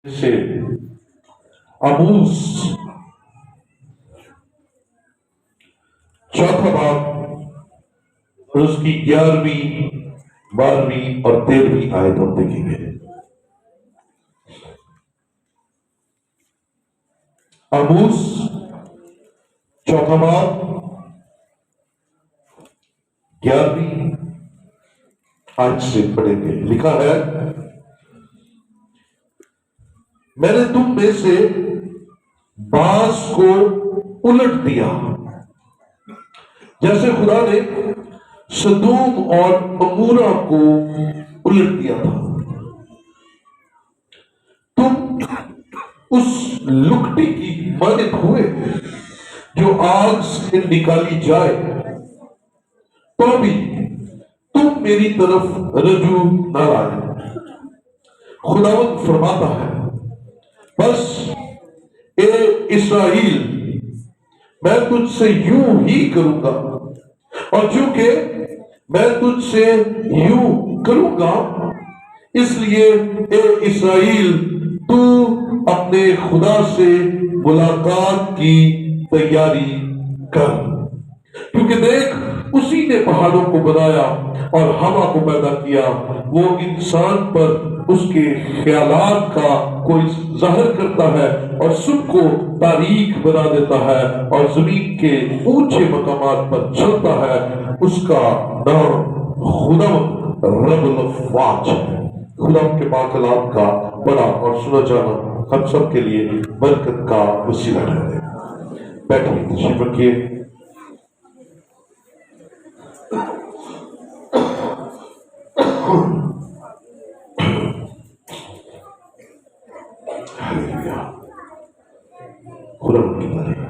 से आमूस चौथा भाग और उसकी 11वीं 12वीं और 13वीं आयत हम देखेंगे। आमूस चौथा भाग 11वीं आयत से पढ़ेंगे। लिखा है, मैंने तुम में से बांस को उलट दिया जैसे खुदा ने सदूम और अमूरा को उलट दिया था। तुम उस लुकटी की मानद हुए जो आग से निकाली जाए, तो भी तुम मेरी तरफ रजू न लाए। खुदावंद फरमाता है, बस ए इस्राएल, मैं तुझसे यूं ही करूंगा, और चूंकि मैं तुझसे यूं करूंगा, इसलिए ए इस्राएल, तू अपने खुदा से मुलाकात की तैयारी कर। क्योंकि देख, उसी ने पहाड़ों को बनाया और हवा को पैदा किया। वो इंसान पर उसके ख्यालात का कोई जाहिर करता है और सबको तारीख बना देता है और जमीन के ऊंचे मकामात पर चलता है। उसका नाम खुदा रब्बुल अफ़वाज है। खुदा के पाक कलाम का बड़ा और सुना जाना हम सब के लिए बरकत का वसीला है। बैठिए, तशरीफ रखिए। खुदा की तारीफ।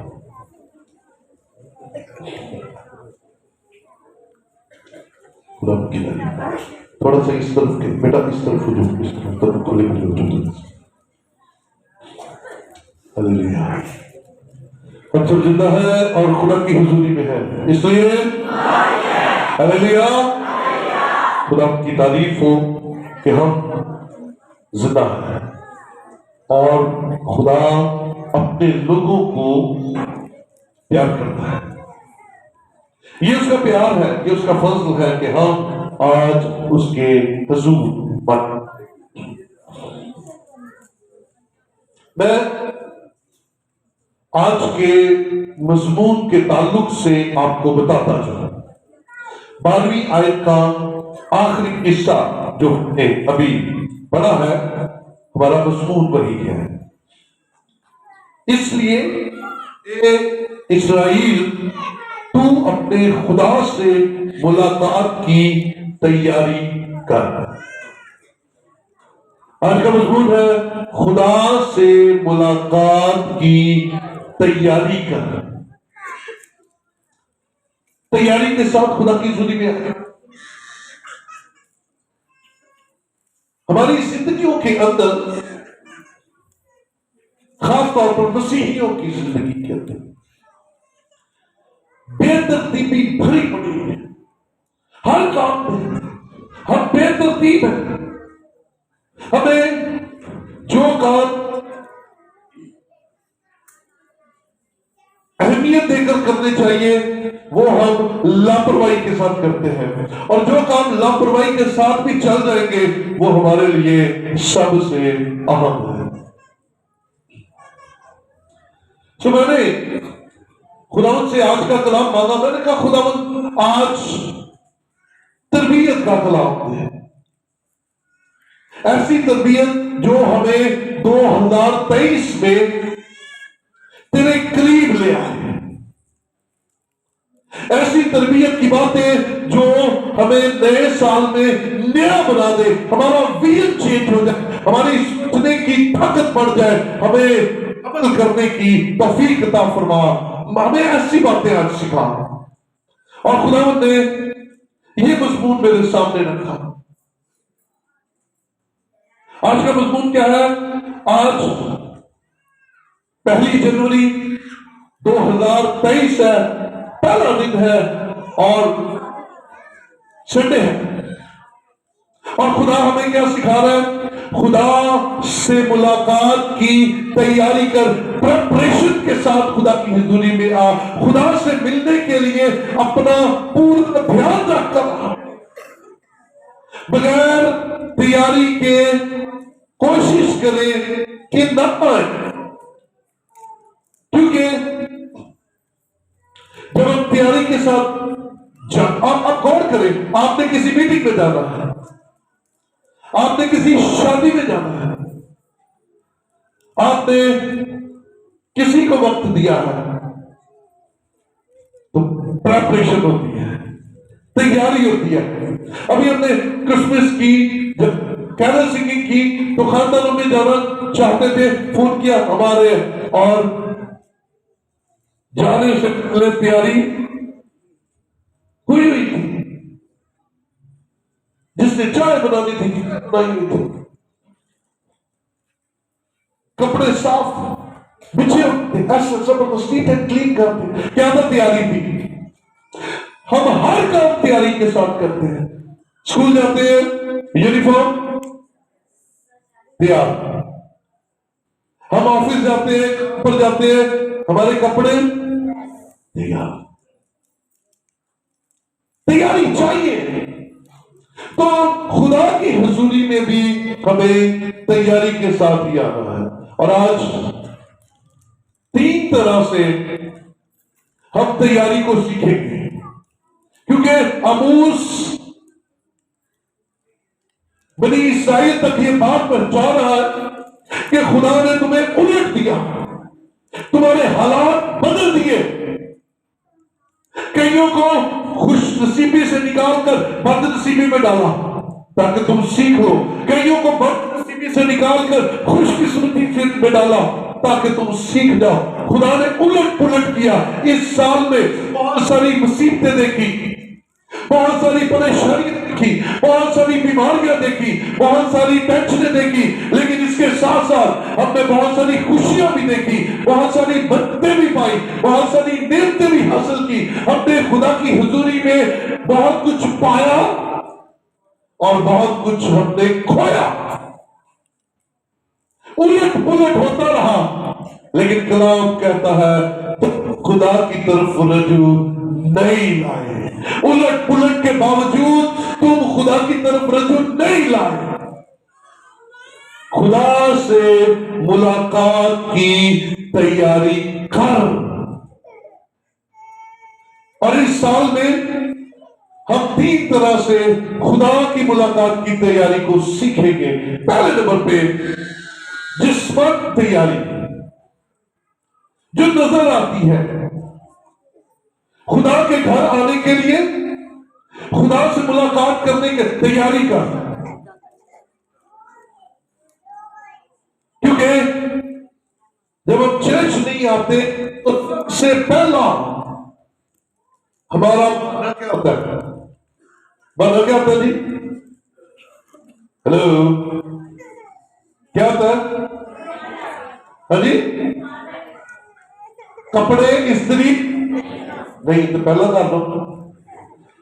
खुदा की तारीफ। थोड़ा सा इस तरफ के बेटा, इस तरफ हो जाओ, इस तरफ खुले खुले हो जाओ। हालेलुया। हम सब जिंदा है और खुदा की हुजूरी में है, इसलिए हालेलुया। खुदा की तारीफ हो कि हम जिंदा हैं और खुदा अपने लोगों को प्यार करता है। ये उसका प्यार है, ये उसका फजल है कि हम आज उसके हुजूर बन। मैं आज के मजमून के ताल्लुक से आपको बताता चलूं। 12वीं आयत का आखिरी हिस्सा जो हमने अभी पढ़ा है, हमारा मजमून वही है। इसलिए इस्राएल, तू अपने खुदा से मुलाकात की तैयारी कर। आज का मजमून है, खुदा से मुलाकात की तैयारी कर। तैयारी के साथ खुदा की हुजूरी में आए। हमारी जिंदगियों के अंदर, खास तौर पर मसीहियों की जिंदगी के अंदर बेतरतीबी भरी पड़ी है। हर काम में हम बेतरतीब हैं। हमें जो काम अहमियत देकर करने चाहिए, वो हम लापरवाही के साथ करते हैं, और जो काम लापरवाही के साथ भी चल जाएंगे, वो हमारे लिए सबसे अहम है। तो मैंने खुदावंद से आज का कलाम मांगा। मैंने कहा, खुदावंद आज तरबियत का कलाम है, ऐसी तरबियत जो हमें 2023 में तेरे करीब ले आए। ऐसी तरबियत की बातें जो हमें नए साल में नया बना दे, हमारा व्हील चेंज हो जाए, हमारी सोचने की ताकत बढ़ जाए, हमें अमल करने की तौफीक अता फरमा। हमें ऐसी बातें आज सिखा। और खुदावंद ने ये मजमून मेरे सामने रखा। आज का मजमून क्या है? आज 1 जनवरी 2023 है, पहला दिन है और संडे है। और खुदा हमें क्या सिखा रहा है? खुदा से मुलाकात की तैयारी कर, प्रिपरेशन के साथ खुदा की हुजूरी में आ, खुदा से मिलने के लिए अपना पूरा ध्यान रखकर रहा। बगैर तैयारी के कोशिश करें कि न आए, क्योंकि जब हम तैयारी के साथ आप गौर करें, आपने किसी मीटिंग में जाना है, आपने किसी शादी में जाना है, आपने किसी को वक्त दिया है, तो प्रिपरेशन होती है, तैयारी होती है। अभी हमने क्रिसमस की जब कैरल सिंगिंग की तो खानदानों में जाना चाहते थे, फोन किया हमारे, और जाने से पहले तैयारी हुई थी। जिसने चाय बनानी थी बनाई हुई थी, कपड़े साफ बिछे होते, ऐसे जबरदस्त नीट एंड क्लीन करते, क्या था? तैयारी थी। हम हर काम तैयारी के साथ करते हैं। स्कूल जाते हैं, यूनिफॉर्म तैयार, हम ऑफिस जाते हैं, पर जाते हैं, हमारे कपड़े तैयार, तैयारी चाहिए। तो खुदा की हुजूरी में भी हमें तैयारी के साथ ही आना है। और आज 3 तरह से हम तैयारी को सीखेंगे, क्योंकि आमूस बनी इस्राइल तक ये बात पहुंचा रहा है कि खुदा ने तुम्हें उलट दिया, तुम्हारे हालात बदल दिए। कईयों को खुश नसीबी से निकालकर बदनसीबी में डाला ताकि तुम सीख लो, कईयों को बदनसीबी से निकालकर खुशकिस्मती में डाला ताकि तुम सीख जाओ। खुदा ने उलट पुलट किया। इस साल में बहुत सारी मुसीबतें देखी, बहुत सारी परेशानियां देखी, बहुत सारी बीमारियां देखी, बहुत सारी टेंशनें देखी, लेकिन इसके साथ साथ हमने बहुत सारी खुशियां भी देखी, बहुत सारी बरकतें भी पाई, बहुत सारी नेमतें भी हासिल की। हमने खुदा की हुजूरी में बहुत कुछ पाया और बहुत कुछ हमने खोया। उलट पुलट होता रहा, लेकिन कलाम कहता है तो खुदा की तरफ रजू नहीं लाए। उलट पुलट के बावजूद तुम खुदा की तरफ रजू नहीं लाए। खुदा से मुलाकात की तैयारी कर। और इस साल में हम 3 तरह से खुदा की मुलाकात की तैयारी को सीखेंगे। पहले नंबर पे जिस्मानी तैयारी जो नजर आती है। खुदा के घर आने के लिए, खुदा से मुलाकात करने की तैयारी कर, क्योंकि जब हम चर्च नहीं आते तो सबसे पहला हमारा माना क्या होता है? माना क्या होता है जी? हेलो, क्या होता है? हाँ जी, कपड़े इस्त्री नहीं तो पहला कर दो,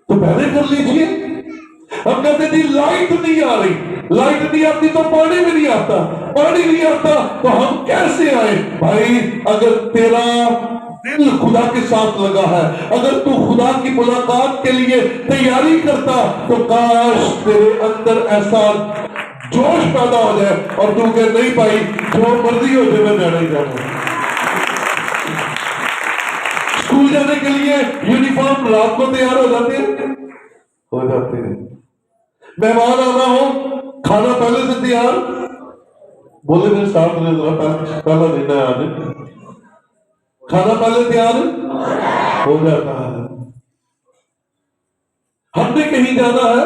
तो पहले कर लीजिए। हम कहते जी लाइट नहीं आ रही, लाइट नहीं आती तो पानी भी नहीं आता, पानी नहीं आता तो हम कैसे आए? भाई अगर तेरा दिल खुदा के साथ लगा है, अगर तू खुदा की मुलाकात के लिए तैयारी करता तो काश तेरे अंदर ऐसा जोश पैदा हो जाए और तू कह नहीं भाई जो मर्जी हो जाए मैं जाना ही जाना। स्कूल जाने के लिए यूनिफॉर्म रात को तैयार हो जाते हैं। मेहमान आना हो, खाना पहले से तैयार, बोले मेरे साथ पहला दिन है आज, खाना पहले तैयार हो जाता है। हमने कहीं जाना है,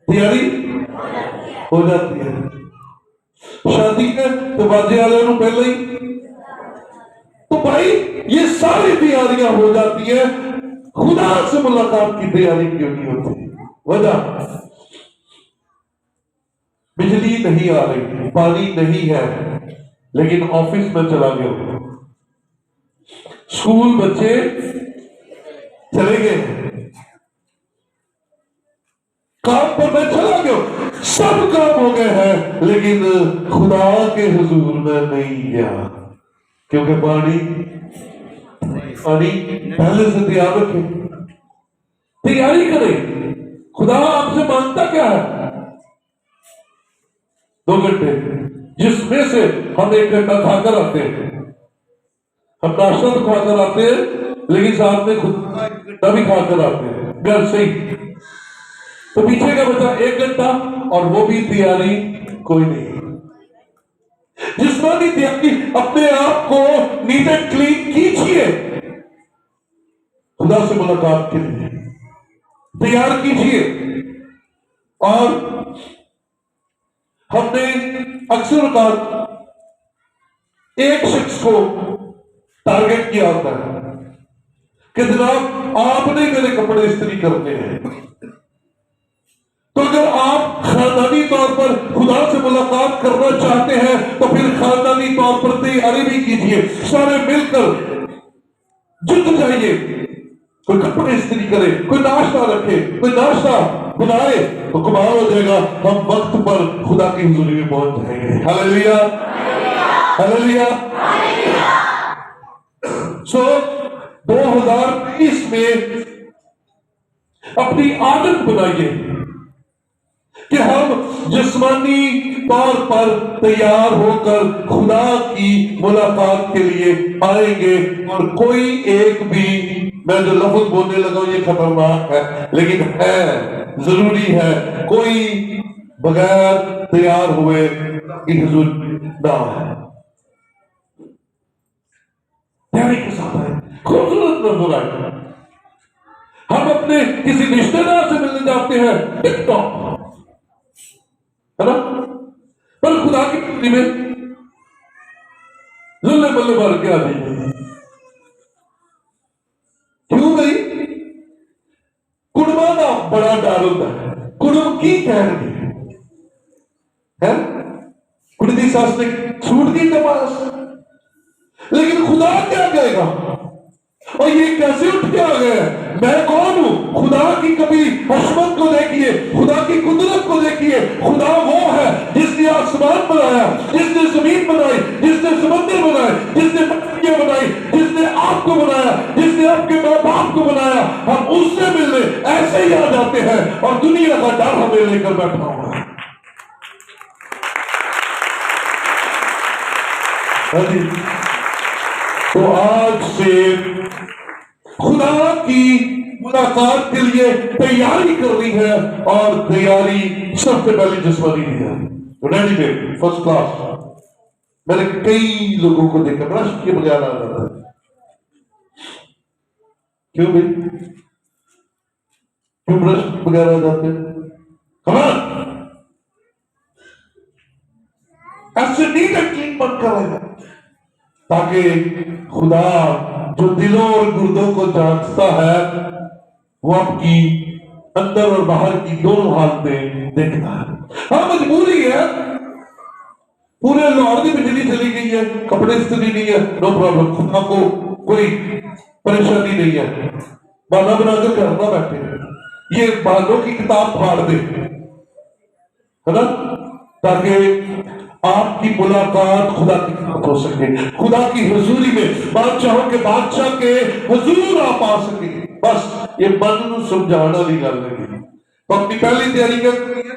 तैयारी हो जाती है। शादी में तो बाजे वाले पहले ही, तो भाई ये सारी तैयारियां हो जाती है, खुदा से मुलाकात की तैयारी क्यों नहीं होती? वजह बिजली नहीं आ रही, पानी नहीं है, लेकिन ऑफिस में चला गया, स्कूल बच्चे चले गए, काम पर मैं चला गया, सब काम हो गए हैं, लेकिन खुदा के हुजूर में नहीं गया, क्योंकि पानी पहले से तैयार रखे, तैयारी करें। खुदा आपसे मांगता क्या है? 2 घंटे, जिसमें से हम 1 घंटा खाकर आते हैं, हम नाश्ता तो खाकर आते हैं, लेकिन साथ में खुद 1 घंटा भी खाकर आते हैं घर से ही। तो पीछे का बचा 1 घंटा, और वो भी तैयारी कोई नहीं। जिस्मानी तैयारी, अपने आप को नीट एंड क्लीन कीजिए, खुदा से मुलाकात के लिए तैयार कीजिए। और हमने अक्सर एक शख्स को टारगेट किया होता है कि जनाब आपने मेरे कपड़े इस्त्री करते हैं। तो अगर आप खानदानी तौर पर खुदा से मुलाकात करना चाहते हैं तो फिर खानदानी तौर पर तैयारी भी कीजिए, सारे मिलकर जुट जाइए। कोई कपड़े इस्त्री करे, कोई नाश्ता रखे, कोई नाश्ता बनाए, तो कमाल हो जाएगा। हम वक्त पर खुदा की हुजूरी में पहुंच जाएंगे। Hallelujah, hallelujah. सो 2020 में अपनी आदत बनाइए कि हम जिस्मानी तौर पर तैयार होकर खुदा की मुलाकात के लिए आएंगे। और कोई एक भी, मैं जो लफ्ज बोलने लगा हूं ये खतरनाक है, लेकिन है, जरूरी है, कोई बगैर तैयार हुए की हुजूर ना है। तैयारी के साथ है, खूबसूरत नजर आए। हम अपने किसी रिश्तेदार से मिलने जाते हैं, टिकटॉक है ना, पर खुदा की पत्नी में लल्ले बल्ले भर के आ जाइए। क्यों भाई? कुड़मा का बड़ा डर होता है, कुड़म की कहणगे है, कुड़ी दी सास ने छूट दी नमाज, लेकिन खुदा क्या कहेगा? और ये कैसे उठ के आ गए? मैं कौन हूं? खुदा की कभी हशमत को देखिए, खुदा की कुदरत को देखिए। खुदा वो है जिसने आसमान बनाया, जिसने जमीन बनाई, जिसने समुद्र बनाए, जिसने पत्तियां बनाई, जिसने आपको बनाया, जिसने आपके माँ बाप को बनाया। हम उससे मिलने ऐसे ही आ जाते हैं और दुनिया का डर हमें लेकर बैठा हुआ है। तो आज से खुदा की मुलाकात के लिए तैयारी करनी है, और तैयारी सबसे पहले जिस्मानी है, रेडीमेड फर्स्ट क्लास। मैंने कई लोगों को देखा ब्रश के बगैर आ जाता है। क्यों भाई? क्यों ब्रश बगैर आ जाते हैं? ऐसे नीट एंड क्लीन मत करेगा, ताकि खुदा जो दिलों और गुर्दों को जानता है वो आपकी अंदर और बाहर की दोनों हालतें देखता है। हाँ, मजबूरी है, पूरे लाहौर की बिजली चली गई है, कपड़े इस्त्री नहीं है, नो प्रॉब्लम, खुदा को कोई परेशानी नहीं है, बाला बनाकर करना बैठे, ये बालों की किताब फाड़ दे, है ना, ताकि आपकी मुलाकात खुदा के साथ हो सके, खुदा की हुजूरी में बादशाहों के बादशाह के हुजूर आप आ सके। बस ये मन को समझाने वाली गल नहीं। तो अपनी पहली तैयारी क्या करनी है?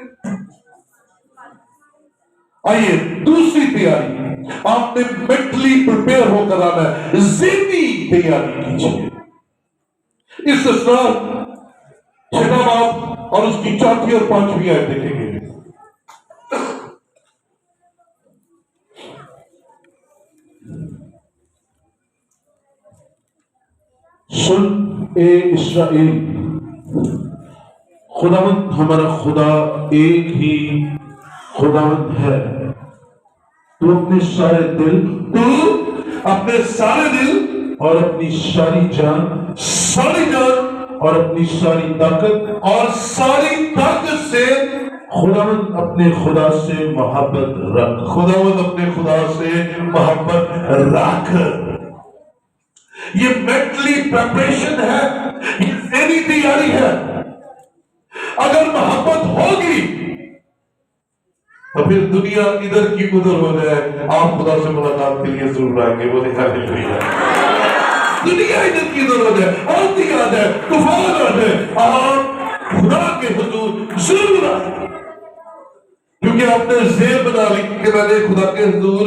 आइए, दूसरी तैयारी, आपने मेंटली प्रिपेयर होकर आना है, ज़िहनी तैयारी कीजिए। इस छठा बाब और उसकी चौथी और पांचवी आयत देखेंगे। सुन ए इस्राएल, खुदावंद हमारा खुदा एक ही खुदावंद है। तू अपने सारे दिल और अपनी सारी जान और अपनी सारी ताकत और सारी ताकत से खुदावंद अपने खुदा से मोहब्बत रख। खुदावंद अपने खुदा से मोहब्बत रख। ये मेंटली प्रिपरेशन है, ये ज़हनी तैयारी है। अगर मोहब्बत होगी तो फिर दुनिया इधर की उधर हो जाए, आप खुदा से मुलाकात के लिए जरूर आएंगे। बोले हालेलुया। दुनिया इधर की उधर हो जाए, आंधी आ जाए, तूफान आ जाए, आप खुदा के हुजूर जरूर आए, क्योंकि आपने ज़ेब बना ली कि मैंने खुदा के हुजूर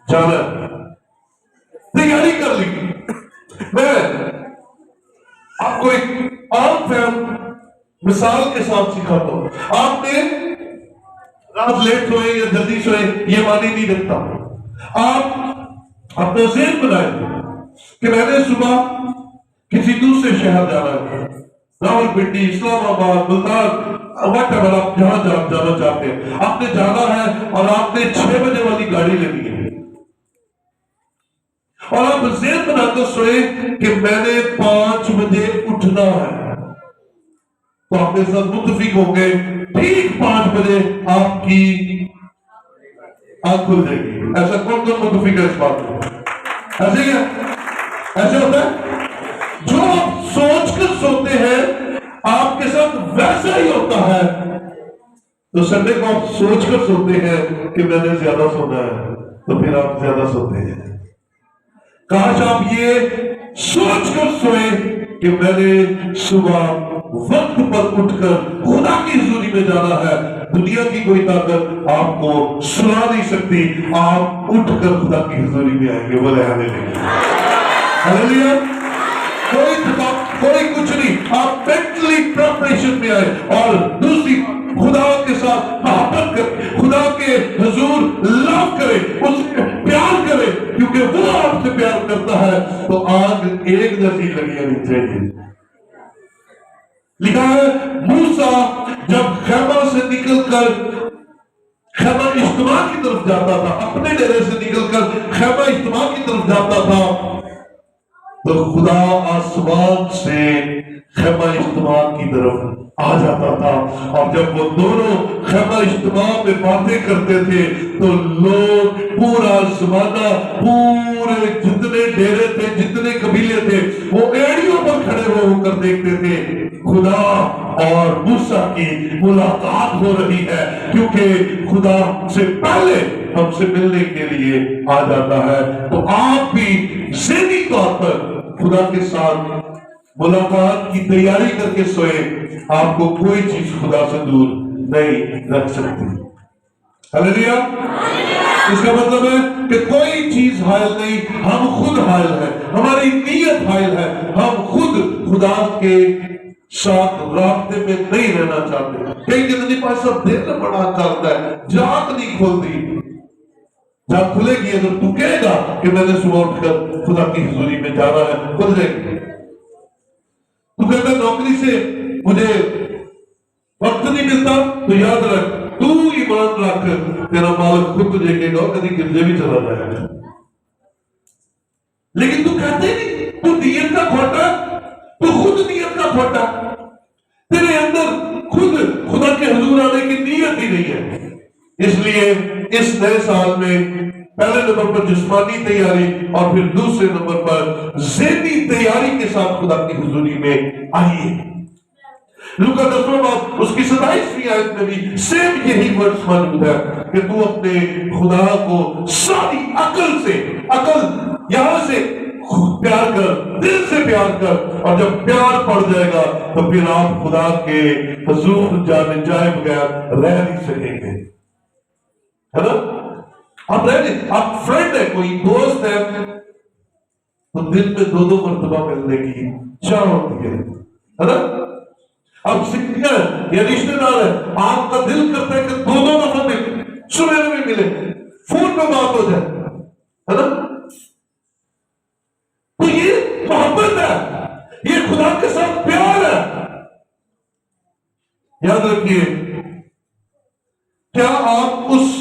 जाना, तैयारी कर ली। मैं आपको एक आम मिसाल के साथ सिखाता हूं। आपने रात लेट सोए या जल्दी सोए ये मानी नहीं रखता। आप अपना ज़ेब बनाए कि मैंने सुबह किसी दूसरे शहर जाना है, रावलपिंडी, इस्लामाबाद, मुल्तान, वट आप जहां जाना चाहते हैं, आपने जाना है और आपने 6 बजे वाली गाड़ी लेनी है और आप ज़ेब बनाकर सोए कि मैंने 5 बजे उठना है, तो आपके साथ मुत्तफिक हो गए, ठीक 5 बजे आपकी आंख खुल जाएगी। ऐसा कौन कौन मुत्तफिक है इस बात में? ऐसे क्या ऐसे होता है? जो आप सोचकर सोते हैं आपके साथ वैसा ही होता है। तो संडे को आप सोचकर सोते हैं कि मैंने ज्यादा सोना है, तो फिर आप ज्यादा सोते हैं। काश आप ये सोचकर सोए कि मैंने सुबह वक्त पर उठकर खुदा की हुजूरी में जाना है, दुनिया की कोई ताकत आपको सुना नहीं सकती, आप उठकर खुदा की हुजूरी में आएंगे। बोले हालेलुया। हालेलुया। कोई थकान, कोई कुछ नहीं, आप मेंटली प्रिपरेशन में आए और दूसरी खुदा के साथ मोहब्बत करें, खुदा के हुजूर लव करें, उससे प्यार करें, क्योंकि वो आपसे प्यार करता है तो आग एक जैसी लगी नहीं चाहिए। लिखा है मूसा जब खैमा से निकलकर खैमा इज्तिमा की तरफ जाता था, अपने डेरे से निकलकर खैमा इज्तिमा की तरफ जाता था, तो खुदा आसमान से खैमा इज्तिमा की तरफ आ जाता था। और जब वो दोनों खैमा इज्तिमा में बातें करते थे तो लोग पूरा जमाना, पूरे जितने डेरे थे, जितने कबीले थे, वो एड़ियों पर खड़े होकर देखते थे खुदा और मूसा की मुलाकात हो रही है, क्योंकि खुदा से पहले हमसे मिलने के लिए आ जाता है। तो आप भी ज़हनी तौर पर खुदा के साथ मुलाकात की तैयारी करके सोए, आपको कोई चीज खुदा से दूर नहीं रख सकती। हालेलुया। इसका मतलब है कि कोई चीज हायल नहीं, हम खुद हायल है, हमारी नीयत हायल है, हम खुद खुदा के साथ रास्ते में नहीं रहना चाहते। कई कहते नहीं पास सब दिल बड़ा करता है, जात नहीं खोलती। जब खुलेगी अगर तू कहेगा कि मैंने सुबह उठकर खुदा की हुजूरी में जाना है, खुल जाएगी। तू कहता नौकरी से मुझे वक्त नहीं मिलता, तो याद रख, तू ईमान रख, तेरा मालिक खुद तुझे कहेगा कभी गिरजे भी चला जाएगा। लेकिन तू कहते नहीं, तू नियत का खोटा, तू खुद नियत का खोटा, तेरे अंदर खुद खुदा के हुजूर आने की नियत ही नहीं है। इसलिए इस नए साल में पहले नंबर पर जिस्मानी तैयारी और फिर दूसरे नंबर पर ज़हनी तैयारी के साथ खुदा की हुजूरी में आइए। लूका 10वां बाब उसकी 27वीं आयत में भी सेम यही वर्ड्स मौजूद है कि तू अपने खुदा को सारी अकल से, अकल यहां से प्यार कर, दिल से प्यार कर, और जब प्यार पड़ जाएगा तो फिर आप खुदा के हुजूर जाने जाए बगैर रह नहीं सकेंगे, है ना? आप रह नहीं, आप फ्रेंड है, कोई दोस्त है, तो दिन में 2-2 मरतबा मिलने की चाह होती है ना? अब सिक्का या रिश्तेदार है, आपका दिल करता है कि 2-2 दफा मिले, सुबह में मिले, फोन पे बात हो जाए, है ना? तो ये मोहब्बत है, ये खुदा के साथ प्यार है। याद रखिए, क्या आप उस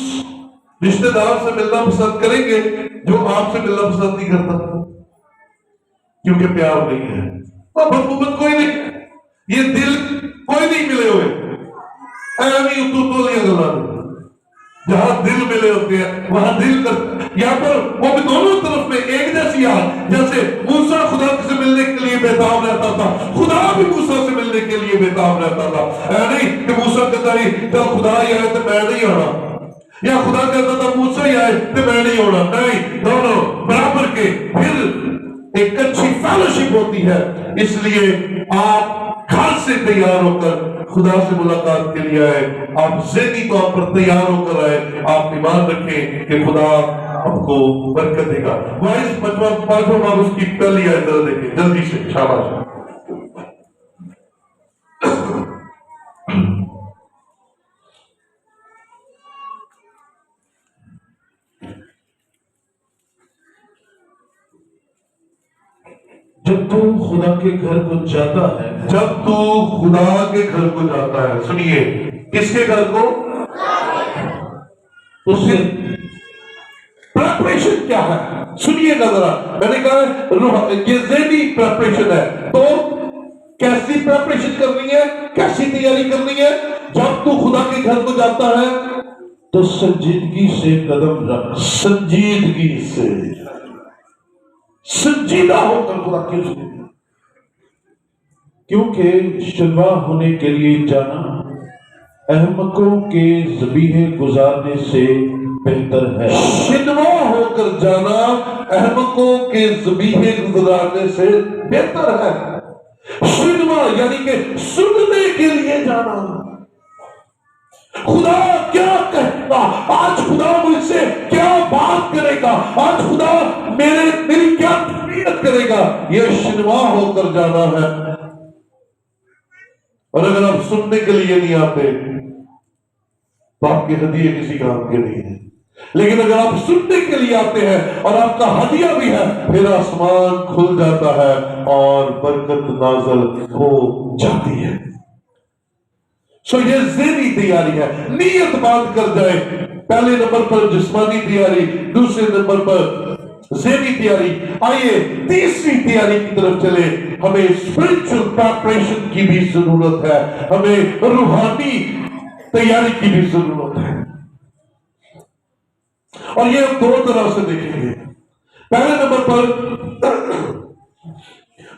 रिश्तेदार से मिलना पसंद करेंगे जो आपसे मिलना पसंद नहीं करता? क्योंकि प्यार नहीं है, मोहब्बत कोई नहीं, ये दिल कोई नहीं मिले हुए, ऐवी तो लिया गला जहां दिल मिले होते हैं वहां दिल कर, यहाँ पर वो भी दोनों तरफ में एक जैसी याद। जैसे मूसा खुदा से मिलने के लिए बेताब रहता था, खुदा भी मूसा से मिलने के लिए बेताब रहता था। ऐ नहीं कि मूसा कहता ही चल खुदा ही आए तो मैं नहीं आना, या खुदा कहता था मूसा ही आए तो मैं नहीं होना। नहीं, दोनों बराबर के। फिर एक अच्छी फेलोशिप होती है। इसलिए आप घर से तैयार होकर खुदा से मुलाकात के लिए आए, आप ज़हनी तौर पर तैयार होकर आए। आप ईमान रखें कि खुदा आपको बरकत देगा। वाइस पांचवा बाब उसकी पहली आयत देखें जल्दी से, शाबाश। जब तू खुदा के घर को जाता है, जब तू खुदा के घर को जाता है, सुनिए, किसके घर को? उससे प्रेपरेशन क्या है सुनिएगा जरा। मैंने कहा ये ज़हनी प्रेपरेशन है, तो कैसी प्रेपरेशन करनी है, कैसी तैयारी करनी है? जब तू खुदा के घर को जाता है तो संजीदगी से कदम रख, संजीदगी से, संजीदा होकर खुदा के घर, क्योंकि शिलवा होने के लिए जाना अहमकों के ज़बीहे गुजारने से बेहतर है। शिनवा होकर जाना अहमकों के ज़बीहे गुजारने से बेहतर है। शिनवा यानी कि सुनने के लिए जाना, खुदा क्या कहेगा आज, खुदा मुझसे क्या बात करेगा आज, खुदा मेरी क्या तबीयत करेगा, यह शिनवा होकर जाना है। और अगर आप सुनने के लिए नहीं आते तो आपके हदिये किसी काम के नहीं है। लेकिन अगर आप सुनने के लिए आते हैं और आपका हदिया भी है, फिर आसमान खुल जाता है और बरकत नाज़िल हो जाती है। सो ये ज़हनी तैयारी है, नीयत बांध कर जाए। पहले नंबर पर जिस्मानी तैयारी, दूसरे नंबर पर ज़हनी तैयारी। आइए तीसरी तैयारी की तरफ चले। हमें स्पिरिचुअल प्रिपरेशन की भी जरूरत है, हमें रूहानी तैयारी की भी जरूरत है। और ये हम दो तरह से देखेंगे। पहले नंबर पर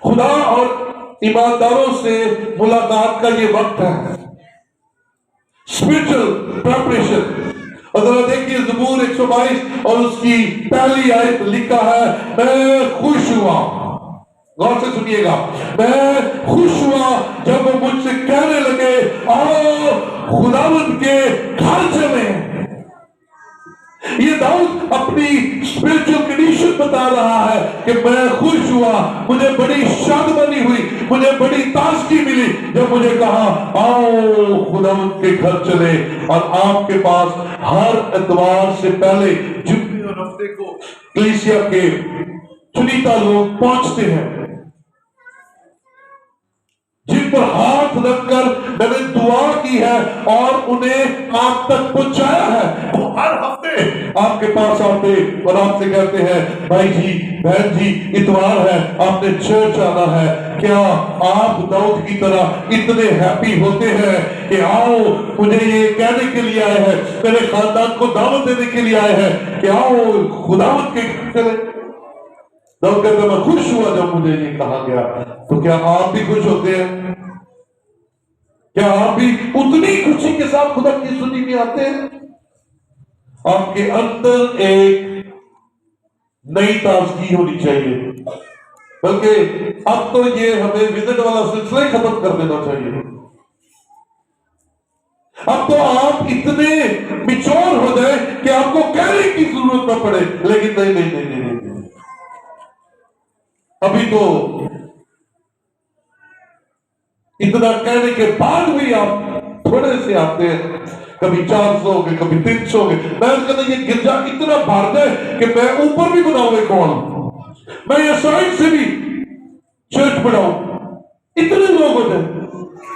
खुदा और ईमानदारों से मुलाकात का ये वक्त है, स्पिरिचुअल प्रिपरेशन। और जरा देखिए ज़बूर 122 और उसकी पहली आयत लिखा है, मैं खुश हुआ, गौर से सुनिएगा, मैं खुश हुआ जब वो मुझसे कहने लगे आओ खुदावंद के घर चले। ये दाऊद अपनी स्पिरिचुअल कंडीशन बता रहा है कि मैं खुश हुआ, मुझे बड़ी शादमानी हुई, मुझे बड़ी ताजगी मिली जब मुझे कहा आओ खुदावंद के घर चले। और आपके पास हर एतवार से पहले जुम्मे और हफ्ते को कलीसिया के चुनिंदा लोग पहुंचते हैं, जिन पर हाथ रखकर मैंने दुआ की है और उन्हें आप तक पहुंचाया है। वो हर हफ्ते आपके पास आते और आपसे कहते हैं भाई जी, बहन जी, इतवार है, आपने चर्च आना है। क्या आप दाऊद की तरह इतने हैप्पी होते हैं कि आओ मुझे ये कहने के लिए आए हैं, मेरे खानदान को दावत देने के लिए आए हैं कि आओ खुदावत के चले? दाऊद कहता मैं खुश हुआ जब मुझे ये कहा गया। तो क्या आप भी खुश होते हैं? क्या आप भी उतनी खुशी के साथ खुदा की स्तुति में आते हैं? आपके अंदर एक नई ताजगी होनी चाहिए, बल्कि अब तो ये हमें विजिट वाला सिलसिला ही खत्म कर देना चाहिए। अब तो आप इतने मिच्योर हो जाए कि आपको कहने की जरूरत न पड़े। लेकिन नहीं नहीं नहीं नहीं, नहीं, नहीं। अभी तो इतना कहने के बाद भी आप थोड़े से आते हैं, कभी 400 के, कभी 300 के। मैं कहता ये गिरजा इतना भर जाए कि मैं ऊपर भी बनाऊंगा कौन, मैं ये साइड से भी चर्च बनाऊं, इतने लोग हो जाए।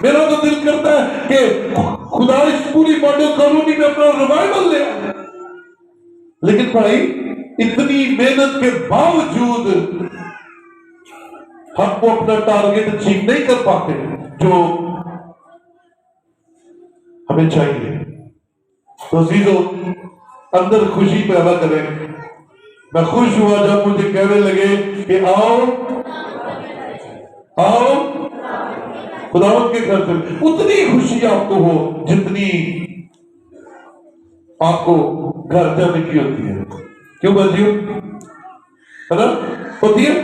मेरा तो दिल करता है कि खुदा इस पूरी मॉडल कॉलोनी में अपना रिवाइवल ले आए। लेकिन भाई इतनी मेहनत के बावजूद हम वो अपना टारगेट अचीव नहीं कर पाते जो हमें चाहिए। तो अजीजों, अंदर खुशी पैदा करें। मैं खुश हुआ जब मुझे कहने लगे कि आओ आओ खुदावंद के घर चले। उतनी खुशी आपको हो जितनी आपको घर जाने की होती है। क्यों बजियो, है ना? होती है।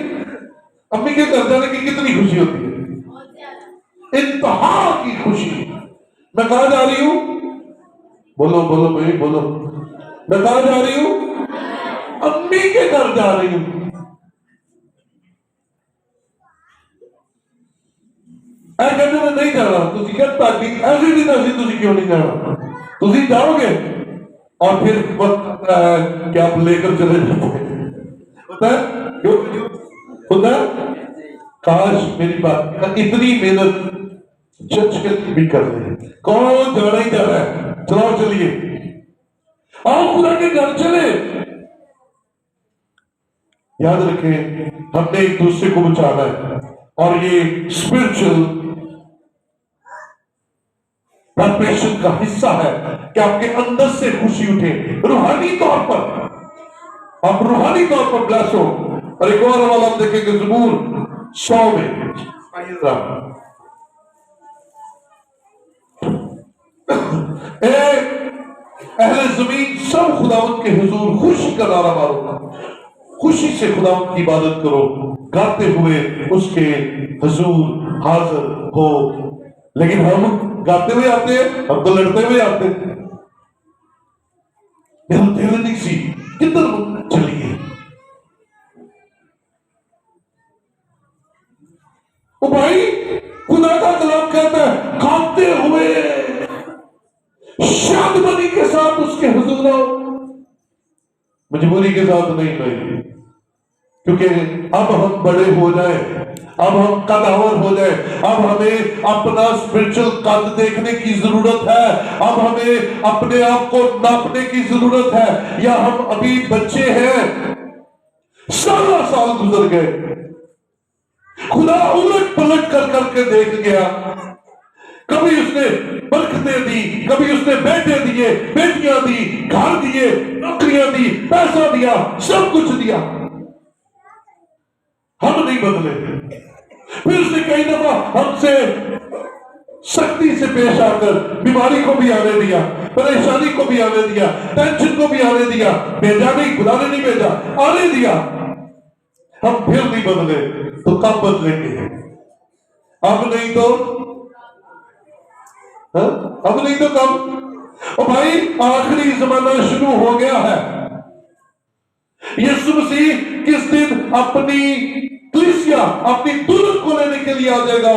अम्मी के घर जाने की कितनी खुशी होती है, इंतहा की खुशी। मैं कहा जा रही हूं, बोलो बोलो भाई बोलो, मैं कहा जा रही हूं? अम्मी के घर जा रही हूं। कहते मैं नहीं जाना, तुझी कहता ऐसे दिन ऐसी तुझी क्यों नहीं जाना, तुझी जाओगे और फिर वक्त आता है कि आप लेकर चले जाओगे। होता है क्यों होता है? काश मेरी बात इतनी मेहनत जज के भी कर रहे हैं। कौन जाना ही जा रहा है, चलाओ चलिए, आओ खुदा के घर चले। याद रखें हमने एक दूसरे को बचाना है और ये स्पिरिचुअल परफेक्शन का हिस्सा है कि आपके अंदर से खुशी उठे रूहानी तौर पर, आप रूहानी तौर पर ब्लेस हो। और एक और वाला आप देखेंगे ज़बूर 100 में, अहले जमीन सब खुदावंद के हुजूर खुशी का नारा मारो, खुशी से खुदावंद की इबादत करो, गाते हुए उसके हुजूर हाजिर हो। लेकिन हम गाते हुए आते हैं, हम तो लड़ते हुए आते हैं। नहीं सी किधर चलिए, ओ भाई खुदा का कलाम कहता है गाते हुए शादमनी के साथ उसके हुजूर आओ, मजबूरी के साथ नहीं भाई। क्योंकि अब हम बड़े हो जाए, अब हम कदावर हो जाए, अब हमें अपना स्पिरिचुअल कद देखने की जरूरत है, अब हमें अपने आप को नापने की जरूरत है। या हम अभी बच्चे हैं, साल गुजर गए, खुदा उलट पलट कर करके देख गया। कभी उसने बरकतें दी, कभी उसने बेटे दिए, बेटियां दी, घर दिए, नौकरियां दी, पैसा दिया, सब कुछ दिया, हम नहीं बदले। फिर उसने कई दफा हमसे सख्ती से पेश आकर बीमारी को भी आने दिया, परेशानी को भी आने दिया, टेंशन को भी आने दिया। भेजा नहीं, खुदा ने नहीं भेजा, आने दिया। हम फिर नहीं बदले तो कब बदलेंगे? अब नहीं तो हा? अब नहीं तो कब? और भाई आखिरी जमाना शुरू हो गया है। यीशु मसीह किस दिन अपनी कलीसिया, अपनी दुल्हन को लेने के लिए आ जाएगा।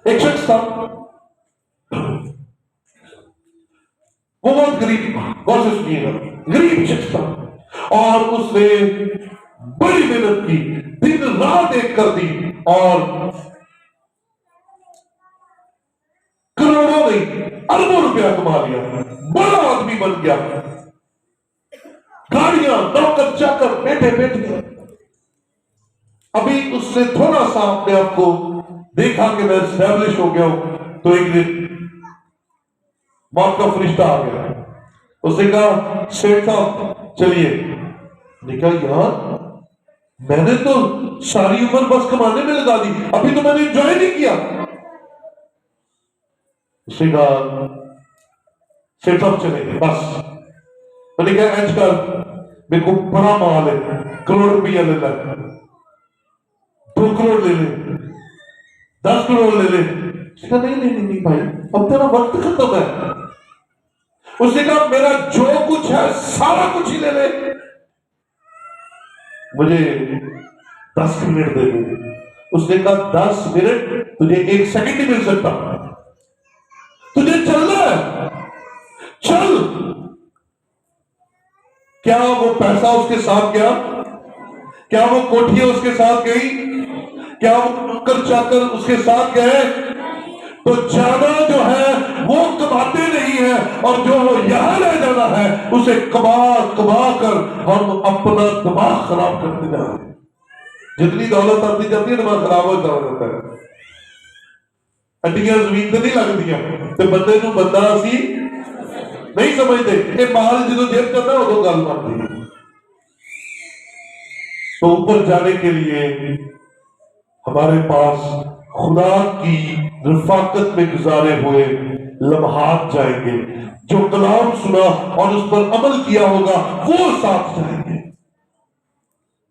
एक शख्स था, वो बहुत गरीब था, गौर से सुनिएगा, गरीब शख्स था और उसने बड़ी मेहनत की, दिन रात एक कर दी और करोड़ों नहीं अरबों रुपया कमा लिया, बड़ा आदमी बन गया, गाड़ियां, नौकर चाकर, बेटे बेटियां। अभी उसने थोड़ा सा अपने आप को देखा कि मैं एस्टैब्लिश हो गया हूं, तो एक दिन मौत का फरिश्ता आ गया। उसने कहा सेठ साहब चलिए। ने कहा यार मैंने तो सारी उम्र बस कमाने में लगा दी, अभी तो मैंने एंजॉय नहीं किया। उसने कहा सेठ साहब चले बस। मैंने कहा एंज कर, मेरे को बड़ा माल है, करोड़ रुपया ले ला, 2 करोड़ ले ले, 10 करोड़ ले ले। उसने कहा नहीं भाई, अब तेरा वक्त खत्म है। उसने कहा मेरा जो कुछ है सारा कुछ ही ले ले, मुझे 10 मिनट दे दे। उसने कहा 10 मिनट तुझे 1 सेकंड ही मिल सकता, तुझे चलना है चल। क्या वो पैसा उसके साथ गया? क्या वो कोठियां उसके साथ गई? क्या वो नौकर चाकर उसके साथ गए? तो जाना जो है वो कमाते नहीं है, और जो यहां रह जाना है उसे कमा कमा कर हम अपना दिमाग खराब करते जा रहे हैं। जितनी दौलत आती जाती है दिमाग खराब होता रहता है। हड्डियां जमीन से नहीं लगदियां ते बंदे नूं बंदा असी नहीं समझते ये माल जो जेब करता है वो गल मारती। तो ऊपर जाने के लिए हमारे पास खुदा की रफाकत में गुजारे हुए लम्हात जाएंगे। जो कलाम सुना और उस पर अमल किया होगा वो साथ जाएंगे।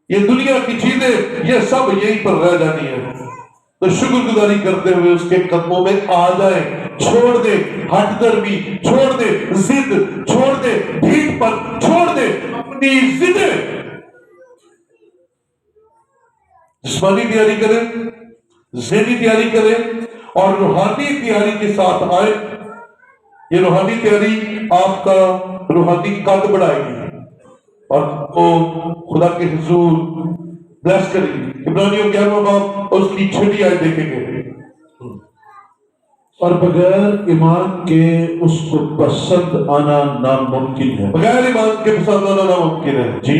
ये दुनिया की चीजें ये सब यहीं पर रह जानी है। तो शुक्रगुजारी करते हुए उसके कदमों में आ जाए। छोड़ दे हठधर्मी, छोड़ दे जिद, छोड़ दे ढीठपन, छोड़ दे अपनी जिदें। जिस्मानी तैयारी करें, ज़हनी तैयारी करें और रूहानी तैयारी के साथ आए। ये रूहानी तैयारी आपका रूहानी कद बढ़ाएगी और वो खुदा के हुजूर ब्लेस करेगी। इब्रानियों 11वां बाब और उसकी 6वीं आयत देखेंगे। और बगैर ईमान के उसको पसंद आना नामुमकिन है। बगैर ईमान के पसंद आना नामुमकिन है जी।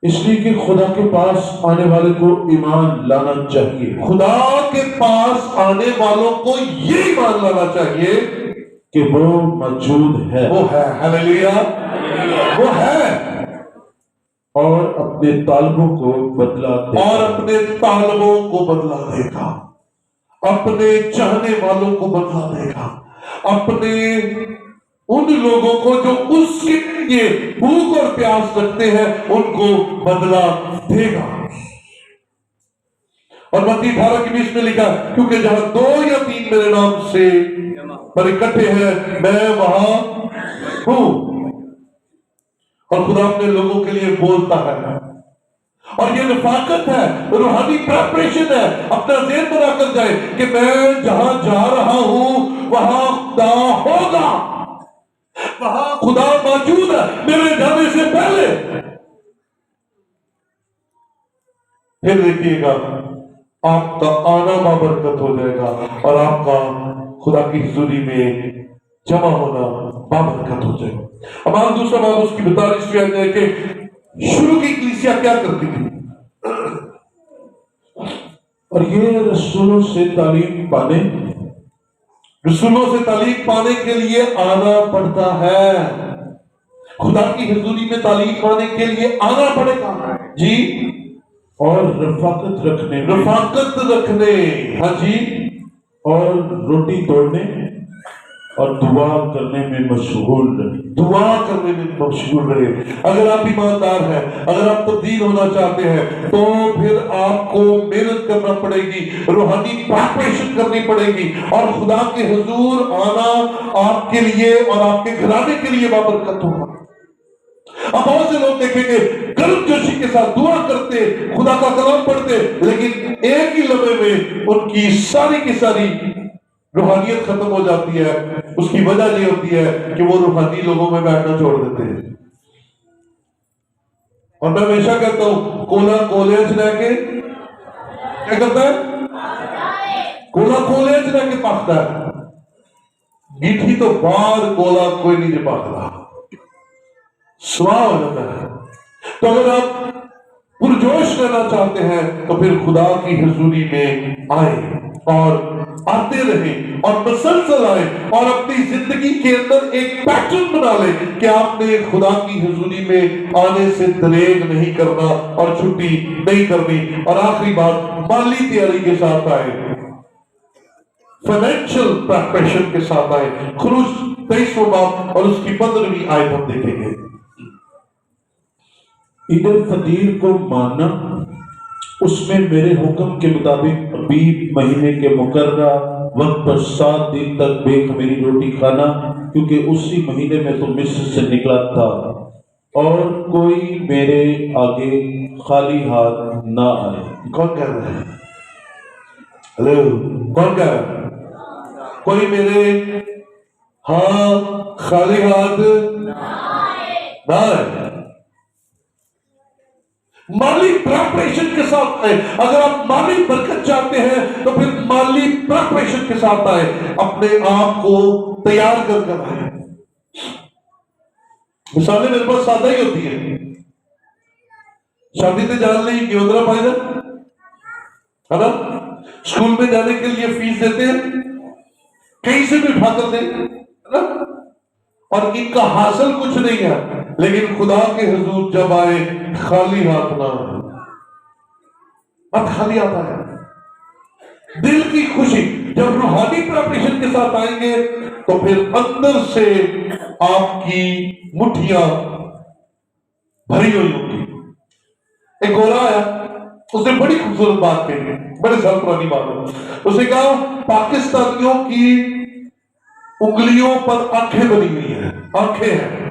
इसलिए कि खुदा के पास आने वाले को ईमान लाना चाहिए। खुदा के पास आने वालों को ये ईमान लाना चाहिए कि वो मौजूद है, वो है। हालेलुया, वो है और अपने तालबों को बदला देगा। और अपने तालबों को बदला देगा, अपने चाहने वालों को बदला देगा, अपने उन लोगों को जो उसके लिए भूख और प्यास रखते हैं उनको बदला देगा। और मत्ती 18:20 में लिखा, क्योंकि जहां 2 या 3 मेरे नाम से पर इकट्ठे हैं मैं वहां हूं। और खुदा अपने लोगों के लिए बोलता है और ये रफाकत है, रूहानी प्रेपरेशन है। अपना ज़हन बनाकर जाए कि मैं जहां जा रहा हूं वहां खुदा होगा, वहां खुदा मौजूद है मेरे जाने से पहले। फिर देखिएगा आपका आना बाबरकत हो जाएगा और आपका खुदा की हुजूरी में जमा होना बाबरकत हो जाएगा। अब आप दूसरा बाब उसकी 42वीं आयत है कि शुरू की कलीसिया क्या करती थी। और ये रसूलों से तालीम पाने, रसूलों से तालीम पाने के लिए आना पड़ता है। खुदा की हुजूरी में तालीम पाने के लिए आना पड़ेगा जी। और रफाकत रखने, रफाकत रखने, हाँ जी, और रोटी तोड़ने और दुआ करने में मशगूल रहे। दुआ करने में मशगूल रहे। अगर आप ईमानदार हैं, अगर आप तब्दील होना चाहते हैं तो फिर आपको मेहनत करना पड़ेगी, रूहानी प्रिपरेशन करनी पड़ेगी और खुदा के हुजूर आना आपके लिए और आपके घराने के लिए बाबरकत होगा। अब बहुत से लोग देखेंगे गर्मजोशी के साथ दुआ करते, खुदा का कलाम पढ़ते, लेकिन एक ही लम्हे में उनकी सारी की सारी रूहानियत खत्म हो जाती है। उसकी वजह ये होती है कि वो रूहानी लोगों में बैठना छोड़ देते हैं। और मैं हमेशा कहता हूं कोला कोले च लेके क्या करता है, कोला कोले च लेके पकता है, गिठी तो बाहर कोला कोई नहीं पकता, स्वाह हो जाता है। तो अगर आप पुरजोश रहना चाहते हैं तो फिर खुदा की हुजूरी में आए और आते रहे और मसलसल आए और अपनी जिंदगी के अंदर एक पैटर्न बना ले कि आपने खुदा की हुजूरी में आने से दरेग नहीं करना और छुट्टी नहीं करनी। और आखिरी बात, माली तैयारी के साथ आए, फाइनेंशियल प्रिपरेशन के साथ आए। खुरूज 23वां बाब और उसकी 15वीं आयत हम देखेंगे। ईद फतीर को मानना, उसमें मेरे हुक्म के मुताबिक अबीब महीने के मुकर्रा वक्त पर 7 दिन तक बेखमीरी रोटी खाना, क्योंकि उसी महीने में तो मिस्र से निकला था, और कोई मेरे आगे खाली हाथ ना आए। कौन कह रहा है? हेलो, कौन कह रहा है? कोई मेरे हाँ खाली हाथ ना आए। माली प्रिपरेशन के साथ आए। अगर आप माली बरकत चाहते हैं तो फिर माली प्रिपरेशन के साथ आए, अपने आप को तैयार कर आए। मिसालें मेरे पास सादा ही होती है। शादी से जान ली क्यों पाई है ना, स्कूल में जाने के लिए फीस देते हैं, कहीं से भी उठा कर दें, है ना, और इनका हासिल कुछ नहीं है, लेकिन खुदा के हुजूर जब आए खाली हाथ ना आए। अब खाली आता है दिल की खुशी। जब रूहानी प्रिपरेशन के साथ आएंगे तो फिर अंदर से आपकी मुट्ठियां भरी हुई होंगी। एक गोरा आया, उसने बड़ी खूबसूरत बात कही, बड़े साल पुरानी बात है। उसने कहा पाकिस्तानियों की उंगलियों पर आंखें बनी हुई हैं, आंखें हैं।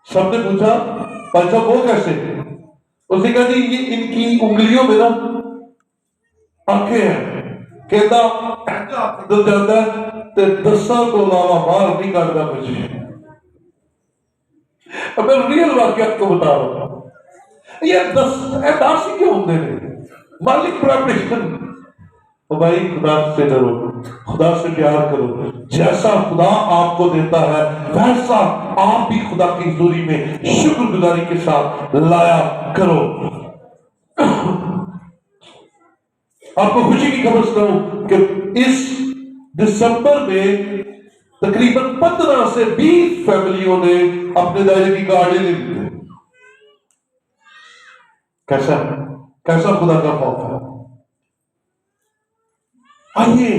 सबने पूछा भाई साहब वो कैसे? उसने कहा जी ये इनकी उंगलियों में ना आंखें हैं। कहता इधर जाता है तो 10 तो अलावा बाहर नहीं काटता मुझे। अब मैं रियल वाकया आपको बता रहा हूं, ये 10 क्यों होंगे मालिक प्रिपरेशन। तो भाई खुदा से डरो, खुदा से प्यार करो। जैसा खुदा आपको देता है वैसा आप भी खुदा की हजूरी में शुक्रगुजारी के साथ लाया करो। आपको खुशी की खबर सुनाऊं कि इस दिसंबर में तकरीबन 15 से 20 फैमिलियों ने अपने दायरे की गाड़ी ले ली। कैसा कैसा खुदा का खौफ है। आइए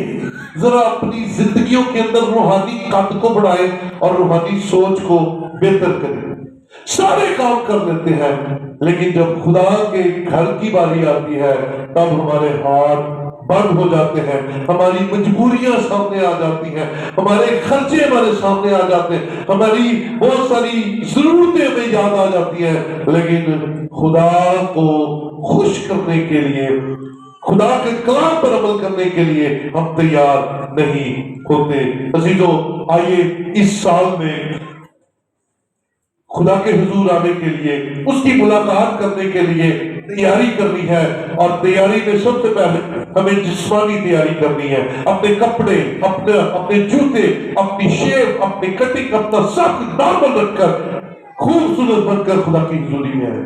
जरा अपनी जिंदगियों के अंदर रूहानी कद को बढ़ाएं और रूहानी सोच को बेहतर करें। सारे काम कर लेते हैं, लेकिन जब खुदा के घर की बारी आती है तब हमारे हाथ बंद हो जाते हैं, हमारी मजबूरियां सामने आ जाती हैं, हमारे खर्चे हमारे सामने आ जाते हैं, हमारी बहुत सारी जरूरतें हमें याद आ जाती हैं। लेकिन खुदा को खुश करने के लिए, खुदा के कलाम पर अमल करने के लिए हम तैयार नहीं होते। अजीजों, आइए इस साल में खुदा के हुजूर आने के लिए, उसकी मुलाकात करने के लिए तैयारी करनी है। और तैयारी में सबसे पहले हमें जिस्मानी तैयारी करनी है। अपने कपड़े, अपने जूते, अपनी शेव, अपनी कटिंग, अपना सब नॉर्मल रखकर खूबसूरत बनकर खुदा की हुजूरी में आए।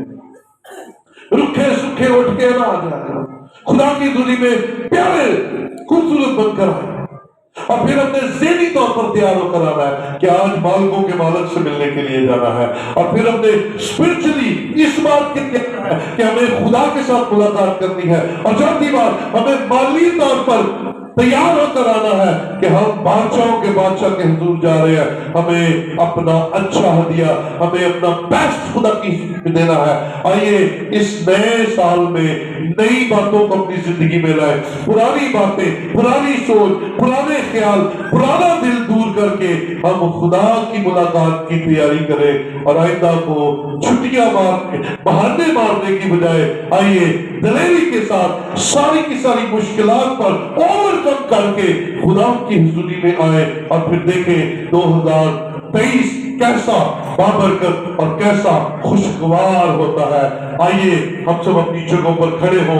रुखे सूखे उठ के ना आ जाए, खुदा की हजूरी में प्यारे खूबसूरत बनकर आए। और फिर हमने ज़हनी तौर पर तैयार होकर आना है कि आज मालिकों के मालिक से मिलने के लिए जाना है। और फिर हमने स्पिरिचुअली इस बात के लिए आना है कि हमें खुदा के साथ मुलाकात करनी है। और चौथी बात, हमें माली तौर पर तैयार होकर आना है कि हम बादशाहों के बादशाह के हुजूर जा रहे हैं। हमें अपना अच्छा हदिया, हमें अपना बेस्ट खुदा की देना है। आइए इस नए साल में नई बातों को अपनी जिंदगी में लाए। पुरानी बातें, पुरानी सोच, पुराने ख्याल, पुराना दिल दूर करके हम खुदा की मुलाकात की तैयारी करें। और आइंदा को छुट्टियां मारने, बहाने मारने की बजाय आइए दलेरी के साथ सारी की सारी मुश्किलात पर ओवरकम करके खुदा की हुजूरी में आए। और फिर देखें 2023 कैसा बाबरकत और कैसा खुशगवार होता है। आइए हम सब अपनी जगहों पर खड़े हों